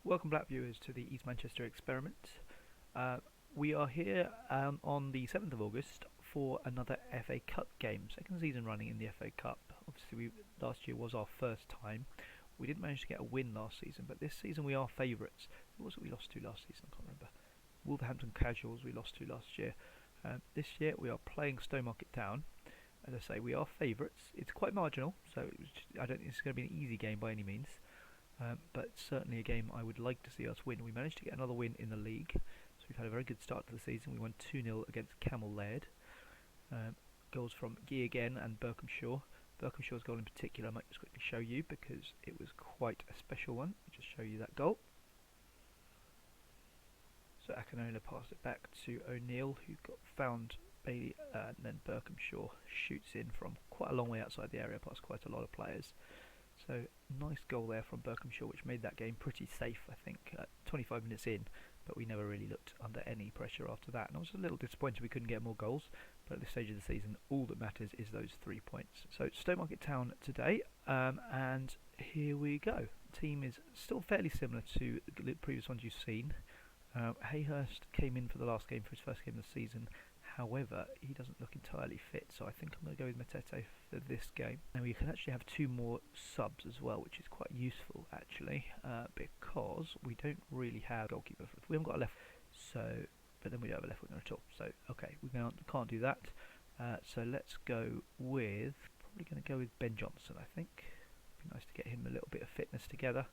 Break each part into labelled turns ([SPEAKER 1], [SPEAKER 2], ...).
[SPEAKER 1] Welcome back, viewers, to the East Manchester Experiment. Uh, we are here on the 7th of August for another FA Cup game, second season running in the FA Cup. Obviously, last year was our first time. We didn't manage to get a win last season, but this season we are favourites. Who was it we lost to last season? I can't remember. Wolverhampton Casuals we lost to last year. This year we are playing Stowmarket Town. As I say, we are favourites. It's quite marginal, so I don't think it's going to be an easy game by any means. But certainly a game I would like to see us win. We managed to get another win in the league, so we've had a very good start to the season. We won 2-0 against Camel Laird. Goals from Gee again and Berkhamshaw. Berkhamshaw's goal in particular I might just quickly show you because it was quite a special one. I'll just show you that goal. So Akinola passed it back to O'Neill, who got found Bailey, and then Berkhamshaw shoots in from quite a long way outside the area, past quite a lot of players. So nice goal there from Berkhamshaw, which made that game pretty safe, I think, 25 minutes in, but we never really looked under any pressure after that. And I was a little disappointed we couldn't get more goals, but at this stage of the season, all that matters is those 3 points. So Stowmarket Town today, and here we go. The team is still fairly similar to the previous ones you've seen. Hayhurst came in for the last game for his first game of the season. However, he doesn't look entirely fit, so I think I'm going to go with Matete for this game. Now we can actually have 2 more subs as well, which is quite useful actually, because we don't really have a goalkeeper. We haven't got a left, but then we don't have a left winger at all. So okay, we can't do that. So let's go with probably going to go with Ben Johnson. I think it'd be nice to get him a little bit of fitness together,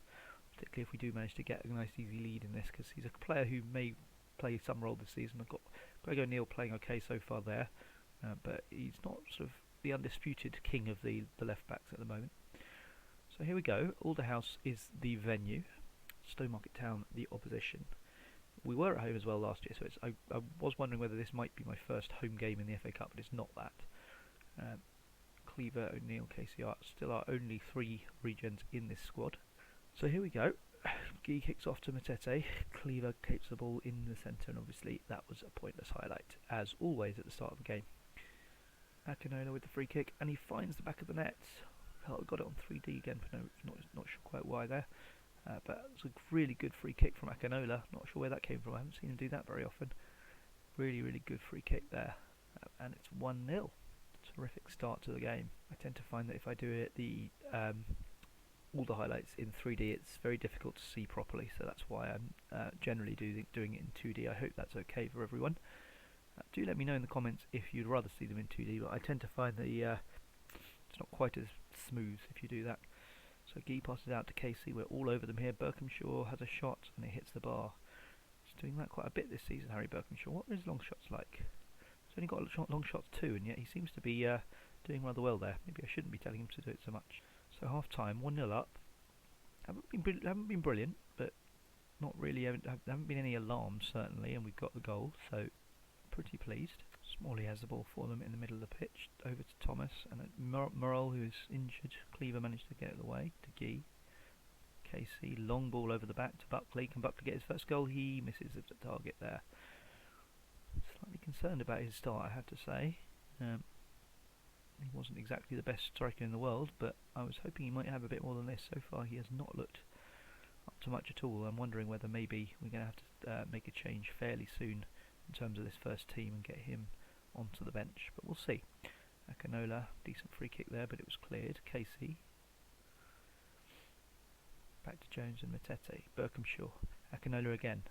[SPEAKER 1] particularly if we do manage to get a nice easy lead in this, because he's a player who may play some role this season. I've got Greg O'Neill playing okay so far there, but he's not sort of the undisputed king of the left backs at the moment. So here we go. Alderhouse is the venue, Stowmarket Town the opposition. We were at home as well last year, so I was wondering whether this might be my first home game in the FA Cup, but it's not that. Cleaver, O'Neill, KCR still our only 3 regens in this squad. So here we go. Gee kicks off to Matete, Cleaver keeps the ball in the centre, and obviously that was a pointless highlight, as always at the start of the game. Akinola with the free kick, and he finds the back of the net. Got it on 3D again, but not sure quite why there. But it's a really good free kick from Akinola, not sure where that came from, I haven't seen him do that very often. Really, really good free kick there, and it's 1-0. Terrific start to the game. I tend to find that if I do it all the highlights in 3D, it's very difficult to see properly, so that's why I'm generally doing it in 2D. I hope that's okay for everyone. Do let me know in the comments if you'd rather see them in 2D, but I tend to find that it's not quite as smooth if you do that. So Gee passes out to Casey, we're all over them here. Berkhamshaw has a shot and it hits the bar. He's doing that quite a bit this season, Harry Berkhamshaw. What are his long shots like? He's only got long shots too, and yet he seems to be doing rather well there. Maybe I shouldn't be telling him to do it so much. So half time, 1-0 up. Haven't been brilliant, but not really. Haven't been any alarms certainly, and we've got the goal, so pretty pleased. Smalley has the ball for them in the middle of the pitch, over to Thomas, and Morrell, who is injured. Cleaver managed to get it away to Gee. Casey, long ball over the back to Buckley. Can Buckley get his first goal? He misses the target there. Slightly concerned about his start, I have to say. He wasn't exactly the best striker in the world, but I was hoping he might have a bit more than this. So far he has not looked up to much at all. I'm wondering whether maybe we're going to have to make a change fairly soon in terms of this first team and get him onto the bench, but we'll see. Akinola, decent free kick there, but it was cleared. Casey, back to Jones and Matete. Berkhamshaw, Akinola again,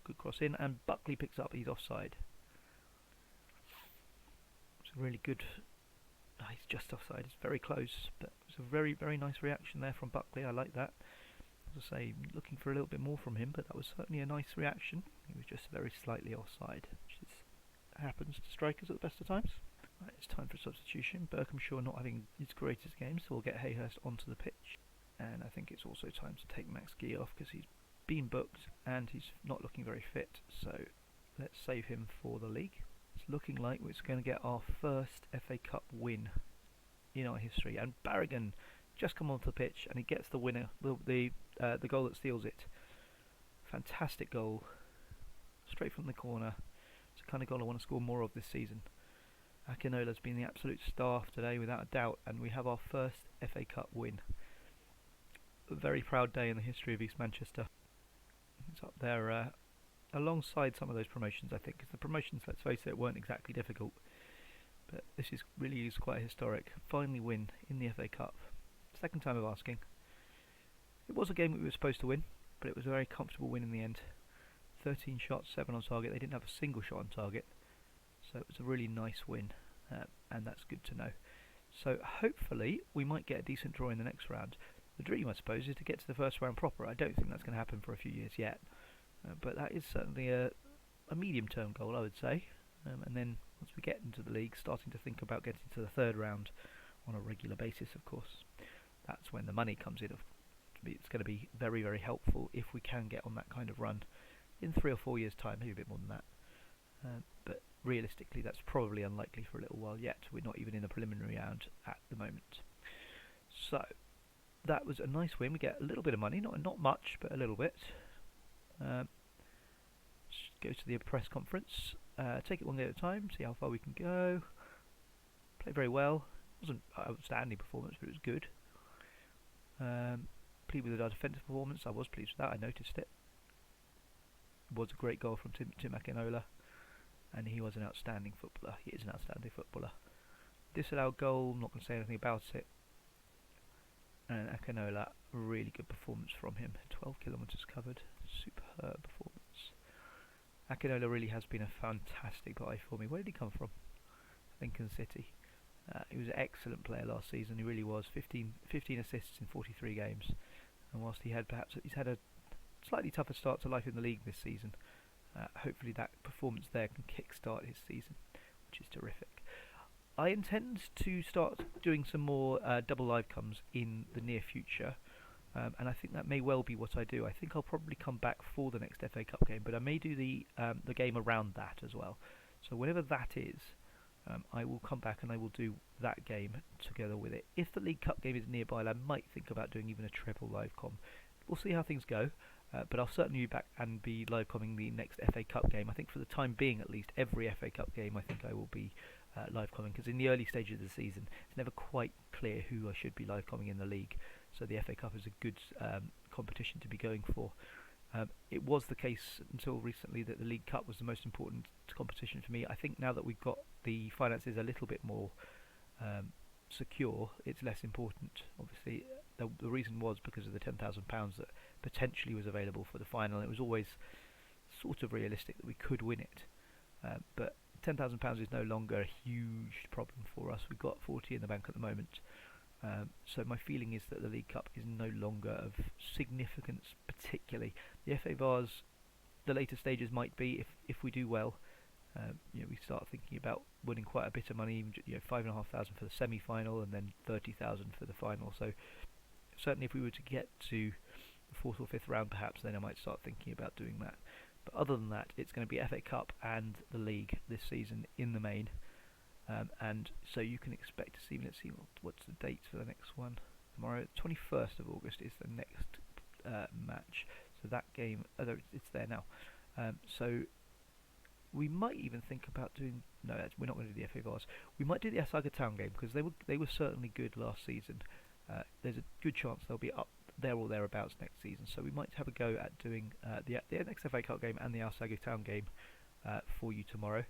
[SPEAKER 1] good cross in, and Buckley picks up. He's offside. It's a really good. He's just offside. It's very close, but it's a very, very nice reaction there from Buckley. I like that. As I say, looking for a little bit more from him, but that was certainly a nice reaction. He was just very slightly offside, which happens to strikers at the best of times. Right, it's time for substitution. Berkhamshaw not having his greatest game, so we'll get Hayhurst onto the pitch. And I think it's also time to take Max Gee off because he's been booked and he's not looking very fit. So let's save him for the league. It's looking like we're going to get our first FA Cup win in our history. And Barragan just come onto the pitch and he gets the winner, the goal that steals it. Fantastic goal, straight from the corner. It's the kind of goal I want to score more of this season. Akinola's been the absolute star today without a doubt, and we have our first FA Cup win. A very proud day in the history of East Manchester. It's up there alongside some of those promotions, I think, because the promotions, let's face it, weren't exactly difficult. But this really is quite historic. Finally win in the FA Cup. Second time of asking. It was a game that we were supposed to win, but it was a very comfortable win in the end. 13 shots, 7 on target. They didn't have a single shot on target, so it was a really nice win, and that's good to know. So hopefully we might get a decent draw in the next round. The dream, I suppose, is to get to the first round proper. I don't think that's going to happen for a few years yet, but that is certainly a medium-term goal, I would say. And then once we get into the league, starting to think about getting to the third round on a regular basis, of course. That's when the money comes in. It's going to be very, very helpful if we can get on that kind of run in 3 or 4 years' time, maybe a bit more than that. But realistically, that's probably unlikely for a little while yet. We're not even in the preliminary round at the moment. So that was a nice win. We get a little bit of money, not much, but a little bit. Go to the press conference, take it one day at a time, see how far we can go. Play very well. It wasn't an outstanding performance, but it was good. Pleased with our defensive performance. I was pleased with that. I noticed it. It was a great goal from Tim Akinola, and he was an outstanding footballer. He is an outstanding footballer. Disallowed goal. I'm not going to say anything about it. And Akinola, really good performance from him. 12 kilometres covered. Superb performance. Akinola really has been a fantastic buy for me. Where did he come from? Lincoln City. He was an excellent player last season. He really was. 15 assists in 43 games. And whilst he's had a slightly tougher start to life in the league this season, hopefully that performance there can kickstart his season, which is terrific. I intend to start doing some more double live comes in the near future, and I think that may well be what I do. I think I'll probably come back for the next FA Cup game, but I may do the game around that as well. So whenever that is, I will come back and I will do that game together with it. If the League Cup game is nearby, I might think about doing even a triple live com. We'll see how things go, but I'll certainly be back and be live comming the next FA Cup game. I think for the time being, at least, every FA Cup game I think I will be live comming, because in the early stages of the season it's never quite clear who I should be live comming in the league, so the FA Cup is a good competition to be going for. It was the case until recently that the League Cup was the most important competition for me. I think now that we've got the finances a little bit more secure, it's less important. Obviously, the reason was because of the £10,000 that potentially was available for the final. It was always sort of realistic that we could win it, but £10,000 is no longer a huge problem for us. We've got 40 in the bank at the moment. So my feeling is that the League Cup is no longer of significance particularly. The FA Vars, the later stages might be if we do well. We start thinking about winning quite a bit of money. £5,500 for the semi-final and then £30,000 for the final. So certainly if we were to get to the 4th or 5th round, perhaps then I might start thinking about doing that. But other than that, it's going to be FA Cup and the league this season in the main. And so you can expect to see, let's see what's the date for the next one. Tomorrow, 21st of August is the next match. So that game, it's there now. So we might even think about doing, no, we're not going to do the FA Vars. We might do the Asaga Town game, because they were certainly good last season. There's a good chance they'll be up there or thereabouts next season. So we might have a go at doing the next FA Cup game and the Asaga Town game for you tomorrow.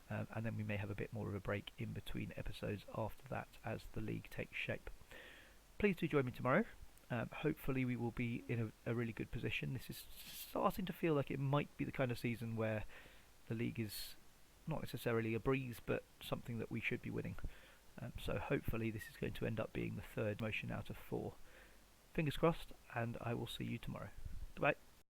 [SPEAKER 1] And then we may have a bit more of a break in between episodes after that as the league takes shape. Please do join me tomorrow. Hopefully we will be in a really good position. This is starting to feel like it might be the kind of season where the league is not necessarily a breeze, but something that we should be winning. So hopefully this is going to end up being the third motion out of 4. Fingers crossed, and I will see you tomorrow. Bye.